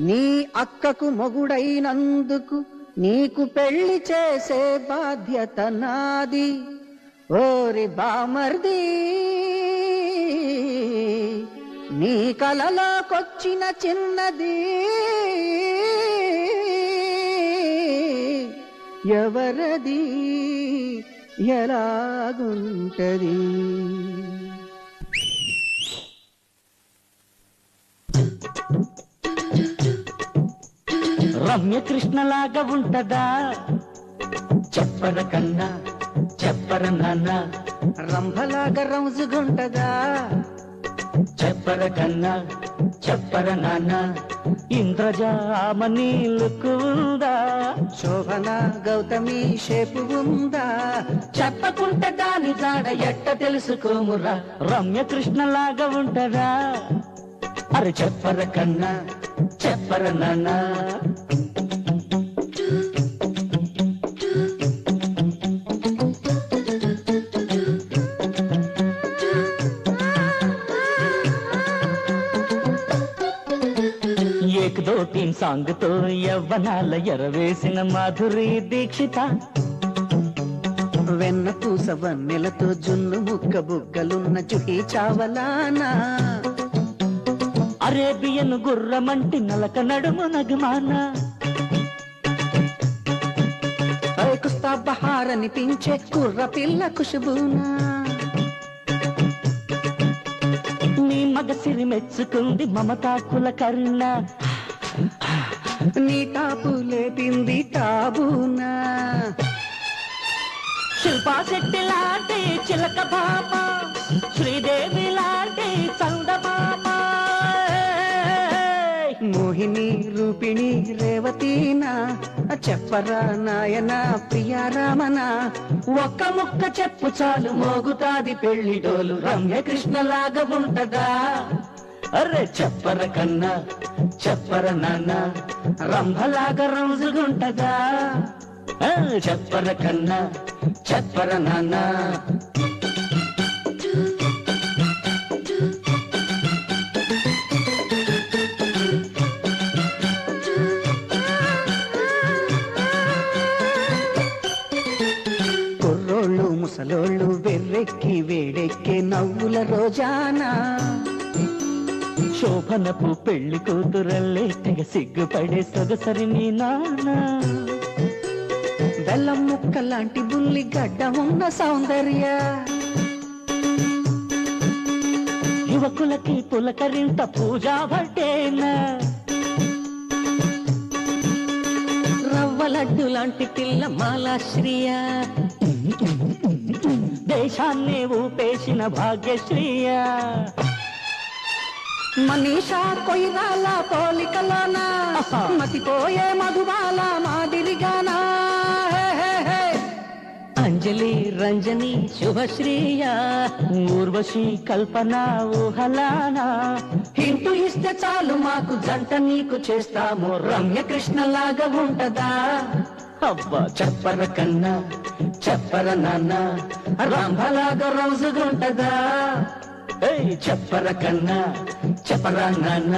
నీ అక్కకు మొగుడైనందుకు నీకు పెళ్లి చేసే బాధ్యత నాది. ఓరి బామర్ది, నీ కలలోకొచ్చిన చిన్నది ఎవరది, ఎలాగుంటది? రమ్యకృష్ణలాగా ఉంటదా చెప్పర కన్నా చెప్పర నాన్న? రంభలాగా రంజుగుంటదా చెప్పర కన్నా చెప్పర నాన్న? ఇంద్రజామని లుక్కు ఉందా? శోభన గౌతమి షేపు ఉందా? చెప్పకుంటే దాని జాడ ఎట్ట తెలుసుకోమురా? రమ్యకృష్ణలాగా ఉంటదా? అరే చెప్పర కన్నా చెప్పర నాన్న? ఏక్ దో టీన్ సాంగ్ తో యవ్వనాల ఎరవేసిన మాధురి దీక్షిత, వెన్న పూస వన్నెలతో జున్ను ముక్క బుగ్గలున్న జుహీ చావలానా, అరేబియన్ గుర్రమంటి నలక నడుము నగమాన, కుస్తా బహార్ అనిపించే కుర్ర పిల్ల ఖుషబూనా, నీ మగసిరి మెచ్చుకుంది మమతాకుల కరుణ, నీ టాపు లేపింది టాబూనా, శిల్పా శెట్టి లాంటి చిలక భామ, శ్రీదేవి లాంటి చందమామ, మోహిని రూపిణి రేవతీనా, చెప్పరా నాయన ప్రియారామన, ఒక్క ముక్క చెప్పు చాలు మోగుతాది పెళ్లి డోలు. రమ్యకృష్ణలాగా ఉంటదా? అరే చెప్పర కన్నా చెప్పర నాన్న? రంభలాగా రోజుగుంటదా? చెప్పర కన్నా చెప్పర నాన్న? కుర్రోళ్ళు ముసలోళ్ళు వెర్రెక్కి వేడెక్కే నవ్వుల రోజానా, శోభనపు పెళ్లి కూతురల్లే తెగ సిగ్గుపడే సొగసరి నీ నాన్న, బెల్లం ముక్క లాంటి బుల్లి గడ్డ ఉన్న సౌందర్య, యువకులకి పులకరింత పూజా భట్టేనా, రవ్వ లడ్డు లాంటి పిల్ల మాలాశ్రియ, దేశాన్ని ఊపేసిన భాగ్యశ్రీయ, మనీషా కొయిరాల పోలికలోనా, మతిపోయే మధుబాల మాదిరిగానా, అంజలి రంజని శుభశ్రీయ, ఊర్వశి కల్పన ఊహలానా, హింటూ ఇస్తే చాలు మాకు జంట నీకు చేస్తాము. రమ్యకృష్ణలాగా ఉంటదా? అబ్బా చెప్పర కన్నా చెప్పర నాన్న? రంభలాగా రోజుగుంటదా? చెప్పర కన్నా చెప్పరా నాన్న?